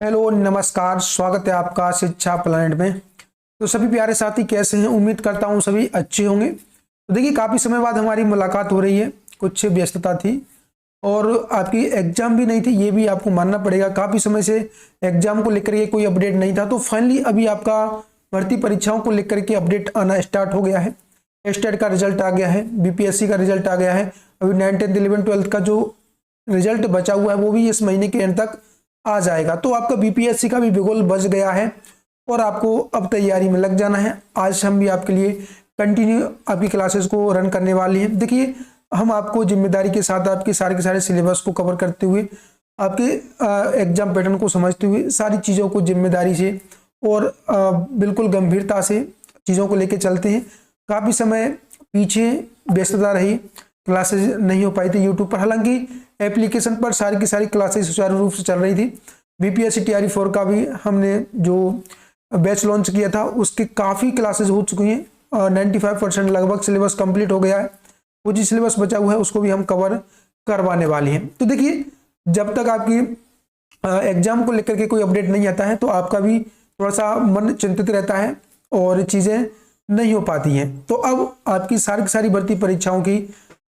Hello नमस्कार, स्वागत है आपका शिक्षा प्लैनेट में। तो सभी प्यारे साथी कैसे हैं? उम्मीद करता हूं सभी अच्छे होंगे। तो देखिए, काफ़ी समय बाद हमारी मुलाकात हो रही है। कुछ व्यस्तता थी और आपकी एग्जाम भी नहीं थी, ये भी आपको मानना पड़ेगा। काफ़ी समय से एग्जाम को लेकर के कोई अपडेट नहीं था, तो फाइनली अभी आपका भर्ती परीक्षाओं को लेकर के अपडेट आना स्टार्ट हो गया है। स्टेट का रिजल्ट आ गया है, बीपीएससी का रिजल्ट आ गया है। अभी 9th 10th 11th 12th का जो रिजल्ट बचा हुआ है वो भी इस महीने के एंड तक आ जाएगा। तो आपका बीपीएससी का भी बिगुल बज गया है और आपको अब तैयारी में लग जाना है। आज हम भी आपके लिए कंटिन्यू आपकी क्लासेस को रन करने वाले हैं। देखिए, हम आपको जिम्मेदारी के साथ आपके सारे के सारे सिलेबस को कवर करते हुए, आपके एग्जाम पैटर्न को समझते हुए, सारी चीज़ों को जिम्मेदारी से और बिल्कुल गंभीरता से चीज़ों को लेकर चलते हैं। काफ़ी समय पीछे व्यस्तता रही, क्लासेस नहीं हो पाई थी यूट्यूब पर। हालांकि एप्लीकेशन पर सारी की सारी क्लासेस सुचारू रूप से चल रही थी। बीपीएससी टीआरई 4 का भी हमने जो बैच लॉन्च किया था उसके काफ़ी क्लासेस हो चुकी हैं। 95% लगभग सिलेबस कंप्लीट हो गया है। कुछ ही सिलेबस बचा हुआ है, उसको भी हम कवर करवाने वाले हैं। तो देखिए, जब तक आपकी एग्जाम को लेकर के कोई अपडेट नहीं आता है तो आपका भी थोड़ा सा मन चिंतित रहता है और चीज़ें नहीं हो पाती हैं। तो अब आपकी सारी की सारी भर्ती परीक्षाओं की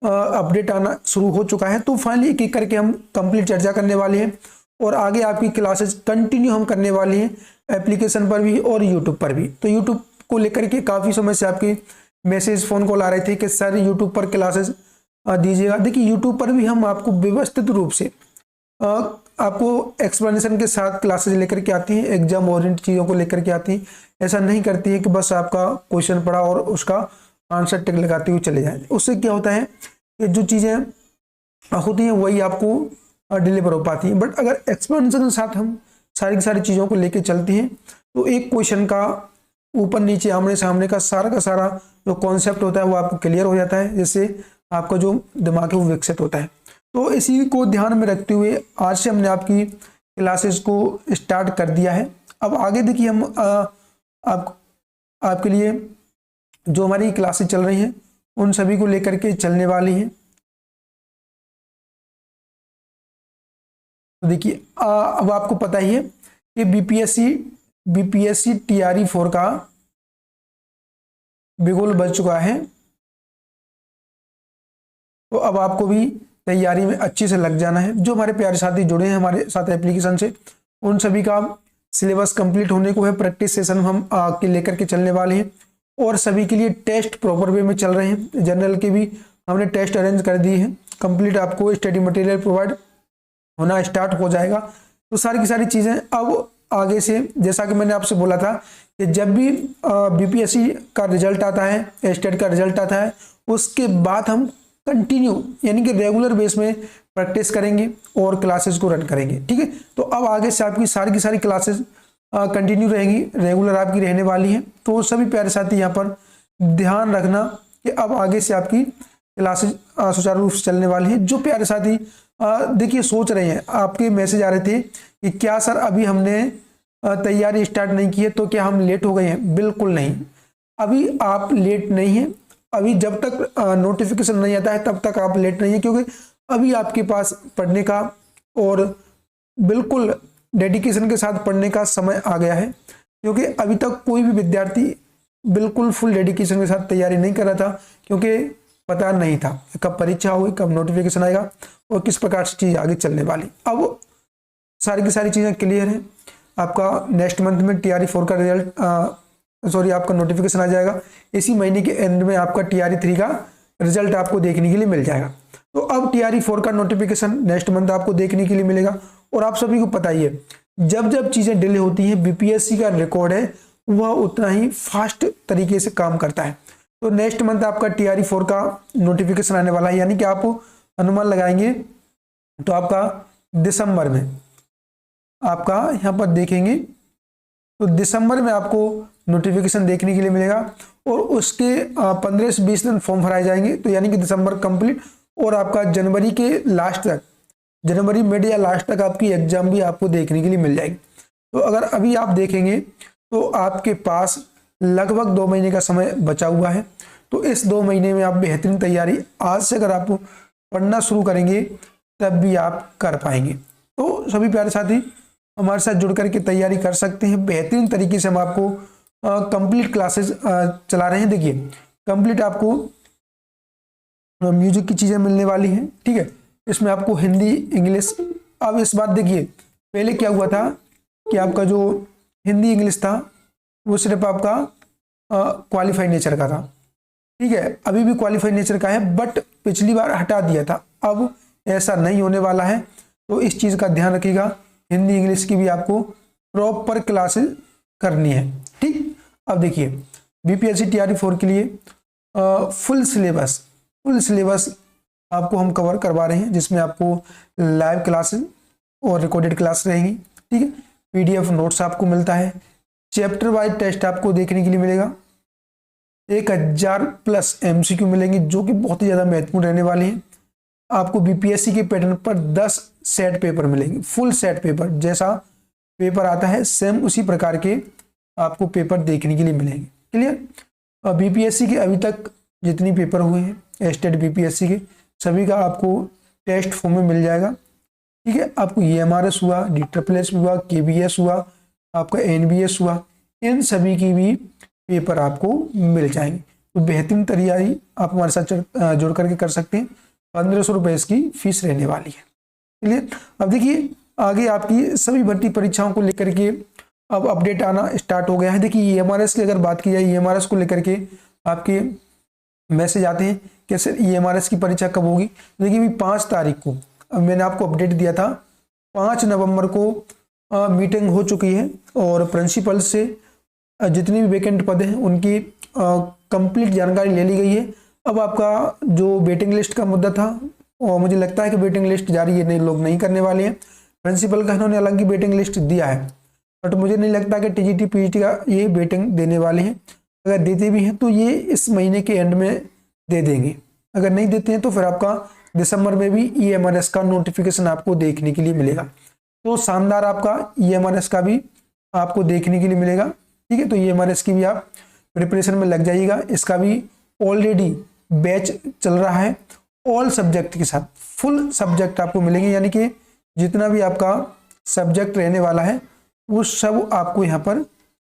अपडेट आना शुरू हो चुका है। तो फाइनली एक एक करके हम कंप्लीट चर्चा करने वाले हैं और आगे आपकी क्लासेस कंटिन्यू हम करने वाले हैं, एप्लीकेशन पर भी और यूट्यूब पर भी। तो यूट्यूब को लेकर के काफ़ी समय से आपके मैसेज फ़ोन कॉल आ रहे थे कि सर यूट्यूब पर क्लासेस दीजिएगा। देखिए, यूट्यूब पर भी हम आपको व्यवस्थित रूप से आपको एक्सप्लेनेशन के साथ क्लासेस लेकर के आती हैं, एग्जाम ओरिएंटेड चीज़ों को लेकर के आती हैं। ऐसा नहीं करती है कि बस आपका क्वेश्चन पढ़ा और उसका आंसर टिक लगाते हुए चले जाएं। उससे क्या होता है कि जो चीज़ें होती हैं वही आपको डिलीवर हो पाती हैं। बट अगर एक्सप्लेनेशन के साथ हम सारी की सारी चीज़ों को लेके चलते हैं तो एक क्वेश्चन का ऊपर नीचे आमने सामने का सारा जो कॉन्सेप्ट होता है वो आपको क्लियर हो जाता है, जिससे आपका जो दिमाग है वो विकसित होता है। तो इसी को ध्यान में रखते हुए आज से हमने आपकी क्लासेस को स्टार्ट कर दिया है। अब आगे देखिए, हम आपके लिए जो हमारी क्लासेस चल रही हैं उन सभी को लेकर के चलने वाली हैं। तो देखिए, अब आपको पता ही है कि बीपीएससी टीआरई 4 का बिगुल बज चुका है। तो अब आपको भी तैयारी में अच्छे से लग जाना है। जो हमारे प्यारे साथी जुड़े हैं हमारे साथ एप्लीकेशन से, उन सभी का सिलेबस कंप्लीट होने को है। प्रैक्टिस सेशन हम के लेकर के चलने वाले हैं और सभी के लिए टेस्ट प्रॉपर वे में चल रहे हैं। जनरल के भी हमने टेस्ट अरेंज कर दिए हैं। कंप्लीट आपको स्टडी मटेरियल प्रोवाइड होना स्टार्ट हो जाएगा। तो सारी की सारी चीज़ें अब आगे से, जैसा कि मैंने आपसे बोला था कि जब भी बीपीएससी का रिजल्ट आता है, स्टेट का रिजल्ट आता है, उसके बाद हम कंटिन्यू यानी कि रेगुलर बेस में प्रैक्टिस करेंगे और क्लासेस को रन करेंगे। ठीक है, तो अब आगे से आपकी सारी की सारी क्लासेस कंटिन्यू रहेंगी, रेगुलर आपकी रहने वाली है। तो सभी प्यारे साथी यहाँ पर ध्यान रखना कि अब आगे से आपकी क्लासेस सुचारू रूप से चलने वाली है। जो प्यारे साथी देखिए सोच रहे हैं, आपके मैसेज आ रहे थे कि क्या सर अभी हमने तैयारी स्टार्ट नहीं की है तो क्या हम लेट हो गए हैं? बिल्कुल नहीं, अभी आप लेट नहीं हैं। अभी जब तक नोटिफिकेशन नहीं आता है तब तक आप लेट नहीं है, क्योंकि अभी आपके पास पढ़ने का और बिल्कुल डेडिकेशन के साथ पढ़ने का समय आ गया है। क्योंकि अभी तक कोई भी विद्यार्थी बिल्कुल फुल डेडिकेशन के साथ तैयारी नहीं कर रहा था, क्योंकि पता नहीं था कब परीक्षा होगी, कब नोटिफिकेशन आएगा और किस प्रकार से चीज़ आगे चलने वाली। अब सारी की सारी चीज़ें क्लियर हैं। आपका नेक्स्ट मंथ में टीआरई 4 का रिजल्ट आपका नोटिफिकेशन आ जाएगा। इसी महीने के एंड में आपका टीआरई 3 का रिजल्ट आपको देखने के लिए मिल जाएगा। तो अब टीआरई 4 का नोटिफिकेशन नेक्स्ट मंथ आपको देखने के लिए मिलेगा। और आप सभी को पता ही है, जब जब चीज़ें डिले होती हैं, बीपीएससी का रिकॉर्ड है वह उतना ही फास्ट तरीके से काम करता है। तो नेक्स्ट मंथ आपका टीआरई 4 का नोटिफिकेशन आने वाला है, यानी कि आप अनुमान लगाएंगे तो आपका दिसंबर में, आपका यहाँ पर देखेंगे तो दिसंबर में आपको नोटिफिकेशन देखने के लिए मिलेगा। और उसके 15 से 20 दिन फॉर्म भराए जाएंगे, तो यानी कि दिसंबर कंप्लीट और आपका जनवरी के लास्ट तक, जनवरी मिड या लास्ट तक आपकी एग्जाम भी आपको देखने के लिए मिल जाएगी। तो अगर अभी आप देखेंगे तो आपके पास लगभग 2 महीने का समय बचा हुआ है। तो इस 2 महीने में आप बेहतरीन तैयारी आज से अगर आप पढ़ना शुरू करेंगे तब भी आप कर पाएंगे। तो सभी प्यारे साथी हमारे साथ जुड़ करके तैयारी कर सकते हैं। बेहतरीन तरीके से हम आपको कंप्लीट क्लासेस चला रहे हैं। देखिए कंप्लीट आपको म्यूजिक की चीज़ें मिलने वाली हैं, ठीक है। इसमें आपको हिंदी, इंग्लिश। अब इस बात देखिए, पहले क्या हुआ था कि आपका जो हिंदी इंग्लिश था वो सिर्फ आपका क्वालिफाई नेचर का था, ठीक है। अभी भी क्वालिफाई नेचर का है, बट पिछली बार हटा दिया था, अब ऐसा नहीं होने वाला है। तो इस चीज़ का ध्यान रखिएगा, हिंदी इंग्लिश की भी आपको प्रॉपर क्लासेस करनी है, ठीक। अब देखिए बीपीएससी टीआरई 4 के लिए फुल सिलेबस आपको हम कवर करवा रहे हैं, जिसमें आपको लाइव क्लासेस और रिकॉर्डेड क्लास रहेंगी, ठीक है। पीडीएफ नोट्स आपको मिलता है, चैप्टर वाइज टेस्ट आपको देखने के लिए मिलेगा, 1000+ एमसीक्यू मिलेंगे जो कि बहुत ही ज़्यादा महत्वपूर्ण रहने वाले हैं। आपको बीपीएससी के पैटर्न पर 10 सेट पेपर मिलेंगे, फुल सेट पेपर, जैसा पेपर आता है सेम उसी प्रकार के आपको पेपर देखने के लिए मिलेंगे। क्लियर। बीपीएससी के अभी तक जितनी पेपर हुए हैं स्टेट बीपीएससी के, सभी का आपको टेस्ट फॉर्म में मिल जाएगा, ठीक है। आपको ईएमआरएस हुआ, DSSS हुआ, केबीएस हुआ, आपका एनबीएस हुआ, इन सभी की भी पेपर आपको मिल जाएंगे। तो बेहतरीन तैयारी आप हमारे साथ जुड़ करके कर सकते हैं। 1500 रुपये इसकी फीस रहने वाली है। क्लियर। अब देखिए आगे आपकी सभी भर्ती परीक्षाओं को लेकर के अब अपडेट आना स्टार्ट हो गया है। देखिए ईएमआरएस की अगर बात की जाए, ईएमआरएस को लेकर के आपके मैसेज आते हैं कि सर ईएमआरएस की परीक्षा कब होगी। देखिए अभी 5 तारीख को मैंने आपको अपडेट दिया था, 5 नवंबर को मीटिंग हो चुकी है और प्रिंसिपल से जितनी भी वैकेंट पद हैं उनकी कंप्लीट जानकारी ले ली गई है। अब आपका जो वेटिंग लिस्ट का मुद्दा था, और मुझे लगता है कि वेटिंग लिस्ट जारी ये लोग नहीं करने वाले हैं। प्रिंसिपल का इन्होंने हालांकि वेटिंग लिस्ट दिया है, बट मुझे नहीं लगता कि टीजीटी पीजीटी का ये वेटिंग देने वाले हैं। अगर देते भी हैं तो ये इस महीने के एंड में दे देंगे, अगर नहीं देते हैं तो फिर आपका दिसंबर में भी ईएमआरएस का नोटिफिकेशन आपको देखने के लिए मिलेगा। तो शानदार आपका ईएमआरएस का भी आपको देखने के लिए मिलेगा, ठीक है। तो ईएमआरएस की भी आप प्रिपरेशन में लग जाइएगा। इसका भी ऑलरेडी बैच चल रहा है, ऑल सब्जेक्ट के साथ फुल सब्जेक्ट आपको मिलेंगे, यानी कि जितना भी आपका सब्जेक्ट रहने वाला है वो सब आपको यहाँ पर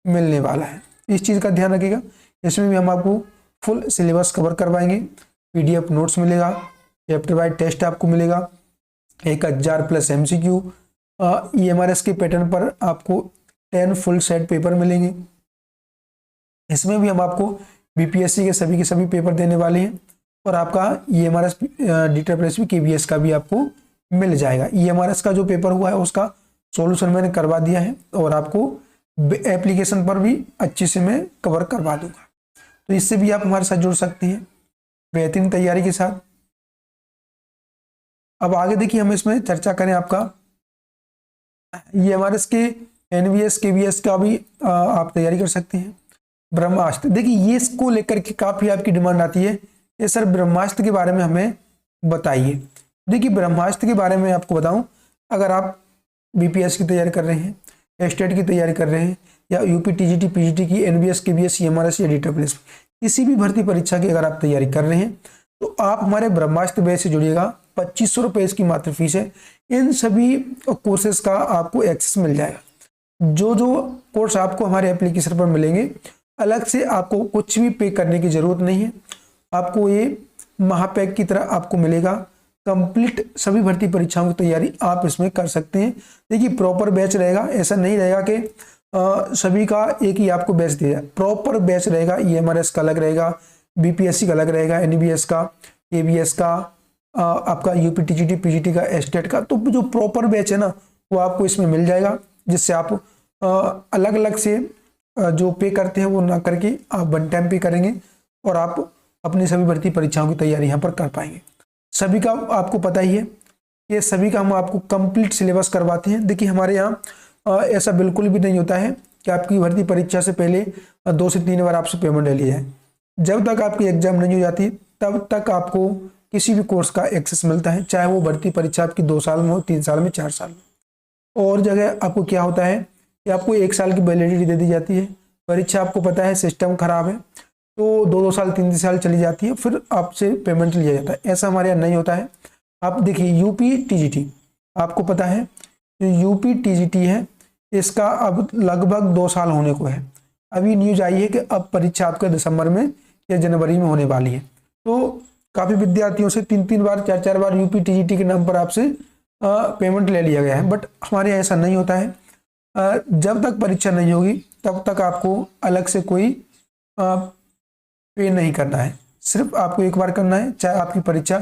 मिलने वाला है। इस चीज़ का ध्यान रखिएगा। इसमें भी हम आपको फुल सिलेबस कवर करवाएंगे, पीडीएफ नोट्स मिलेगा, चैप्टर वाइज टेस्ट आपको मिलेगा, 1000+ एमसीक्यू, ईएमआरएस के पैटर्न पर आपको 10 फुल सेट पेपर मिलेंगे। इसमें भी हम आपको बीपीएससी के सभी पेपर देने वाले हैं और आपका ईएमआरएस, DSSS, केबीएस का भी आपको मिल जाएगा। ईएमआरएस का जो पेपर हुआ है उसका सॉल्यूशन मैंने करवा दिया है और आपको एप्लीकेशन पर भी अच्छे से मैं कवर करवा दूंगा। तो इससे भी आप हमारे साथ जुड़ सकते हैं बेहतरीन तैयारी के साथ। अब आगे देखिए हम इसमें चर्चा करें आपका ईएमआरएस के, एनवीएस, केवीएस का भी आप तैयारी कर सकते हैं। ब्रह्मास्त्र, देखिए ये इसको लेकर के काफी आपकी डिमांड आती है, ये सर ब्रह्मास्त्र के बारे में हमें बताइए। देखिए ब्रह्मास्त्र के बारे में आपको बताऊं, अगर आप बीपीएस की तैयारी कर रहे हैं, स्टेट की तैयारी कर रहे हैं, या यूपी टीजीटी पीजीटी की, एनबीएस, केबीएस, ईएमआरएस या DSSS, किसी भी भर्ती परीक्षा की अगर आप तैयारी कर रहे हैं तो आप हमारे ब्रह्मास्त्र बैच से जुड़िएगा। 2500 रुपये इसकी मात्र फीस है। इन सभी कोर्सेज का आपको एक्सेस मिल जाएगा। जो कोर्स आपको हमारे एप्लीकेशन पर मिलेंगे, अलग से आपको कुछ भी पे करने की जरूरत नहीं है। आपको ये महापैक की तरह आपको मिलेगा। कंप्लीट सभी भर्ती परीक्षाओं की तैयारी आप इसमें कर सकते हैं। देखिए प्रॉपर बैच रहेगा, ऐसा नहीं रहेगा कि सभी का एक ही आपको बैच दिया जाए। प्रॉपर बैच रहेगा, ईएमआरएस का अलग रहेगा, बीपीएससी का अलग रहेगा, एनबीएस का, केबीएस का, आपका यूपी टीजीटी पीजीटी का, स्टेट का। तो जो प्रॉपर बैच है ना वो आपको इसमें मिल जाएगा, जिससे आप अलग अलग से जो पे करते हैं वो ना करके आप वन टाइम पे करेंगे और आप अपनी सभी भर्ती परीक्षाओं की तैयारी यहाँ पर कर पाएंगे। सभी का आपको पता ही है, ये सभी का हम आपको कंप्लीट सिलेबस करवाते हैं। देखिए हमारे यहाँ ऐसा बिल्कुल भी नहीं होता है कि आपकी भर्ती परीक्षा से पहले 2 से 3 बार आपसे पेमेंट ले ली जाए। जब तक आपकी एग्जाम नहीं हो जाती तब तक आपको किसी भी कोर्स का एक्सेस मिलता है, चाहे वो भर्ती परीक्षा आपकी 2 साल में हो, 3 साल में, 4 साल में। और जगह आपको क्या होता है कि आपको 1 साल की वैलिडिटी दे दी जाती है। परीक्षा आपको पता है सिस्टम खराब है तो 2-2 साल 3-3 साल चली जाती है, फिर आपसे पेमेंट लिया जाता है। ऐसा हमारे यहाँ नहीं होता है। आप देखिए यूपी टीजीटी, आपको पता है जो यूपी टीजीटी है इसका अब लगभग 2 साल होने को है। अभी न्यूज आई है कि अब परीक्षा आपका दिसंबर में या जनवरी में होने वाली है। तो काफ़ी विद्यार्थियों से 3-3 बार 4-4 बार यूपी टीजीटी के नाम पर आपसे पेमेंट ले लिया गया है, बट हमारे यहाँ ऐसा नहीं होता है। जब तक परीक्षा नहीं होगी तब तक आपको अलग से कोई पे नहीं करना है। सिर्फ आपको एक बार करना है, चाहे आपकी परीक्षा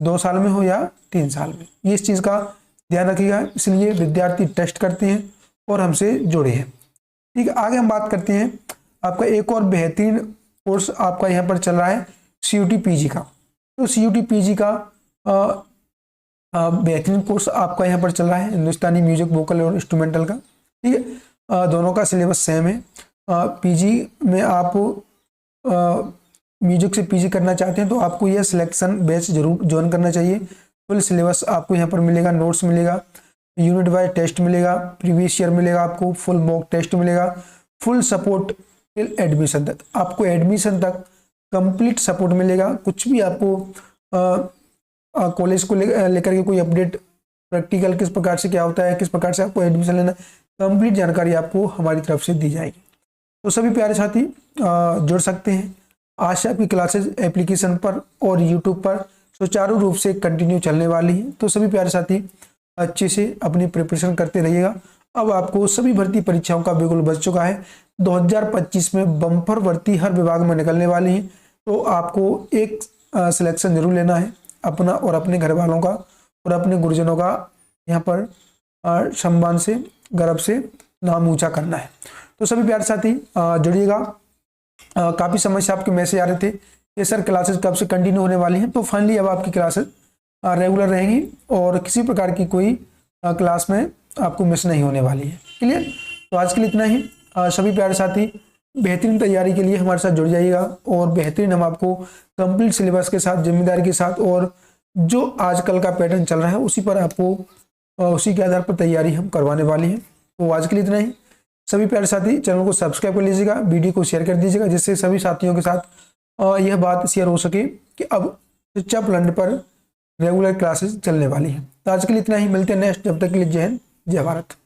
2 साल में हो या 3 साल में। ये इस चीज़ का ध्यान रखिएगा, इसलिए विद्यार्थी टेस्ट करते हैं और हमसे जुड़े हैं। ठीक है, आगे हम बात करते हैं आपका एक और बेहतरीन कोर्स आपका यहाँ पर चल रहा है CUT PG का। तो CUT PG का बेहतरीन कोर्स आपका यहाँ पर चल रहा है हिंदुस्तानी म्यूजिक वोकल और इंस्ट्रूमेंटल का। ठीक है, दोनों का सिलेबस सेम है। PG में आप म्यूजिक से PG करना चाहते हैं तो आपको यह सिलेक्शन बैच जरूर ज्वाइन करना चाहिए। फुल सिलेबस आपको यहाँ पर मिलेगा, नोट्स मिलेगा, यूनिट वाइज टेस्ट मिलेगा, प्रीवियस ईयर मिलेगा, आपको फुल मॉक टेस्ट मिलेगा, फुल सपोर्ट टिल एडमिशन तक। आपको एडमिशन तक कंप्लीट सपोर्ट मिलेगा। कुछ भी आपको कॉलेज को लेकर के कोई अपडेट, प्रैक्टिकल किस प्रकार से क्या होता है, किस प्रकार से आपको एडमिशन लेना, कंप्लीट जानकारी आपको हमारी तरफ से दी जाएगी। तो सभी प्यारे साथी जुड़ सकते हैं। आज से आपकी क्लासेज एप्लीकेशन पर और यूट्यूब पर सुचारू रूप से कंटिन्यू चलने वाली है। तो सभी प्यारे साथी अच्छे से अपनी प्रिपरेशन करते रहिएगा। अब आपको सभी भर्ती परीक्षाओं का बिल्कुल बच चुका है। 2025 में बम्पर भर्ती हर विभाग में निकलने वाली है। तो आपको एक सिलेक्शन जरूर लेना है, अपना और अपने घर वालों का और अपने गुरुजनों का यहाँ पर सम्मान से, गर्व से नाम ऊंचा करना है। तो सभी प्यारे साथी जुड़िएगा। काफ़ी समय से आपके मैसेज आ रहे थे ये सर क्लासेस कब से कंटिन्यू होने वाली हैं। तो फाइनली अब आपकी क्लासेस रेगुलर रहेंगी और किसी प्रकार की कोई क्लास में आपको मिस नहीं होने वाली है। क्लियर? तो आज के लिए इतना ही। सभी प्यारे साथी बेहतरीन तैयारी के लिए हमारे साथ जुड़ जाइएगा और बेहतरीन हम आपको कंप्लीट सिलेबस के साथ, जिम्मेदारी के साथ और जो आजकल का पैटर्न चल रहा है उसी पर आपको उसी के आधार पर तैयारी हम करवाने वाली हैं। तो आज के लिए इतना ही। सभी प्यारे साथी चैनल को सब्सक्राइब कर लीजिएगा, वीडियो को शेयर कर दीजिएगा, जिससे सभी साथियों के साथ यह बात शेयर हो सके कि अब शिक्षा प्लैनेट पर रेगुलर क्लासेस चलने वाली हैं। तो आज के लिए इतना ही। मिलते हैं नेक्स्ट। जब तक के लिए जय हिंद, जय भारत।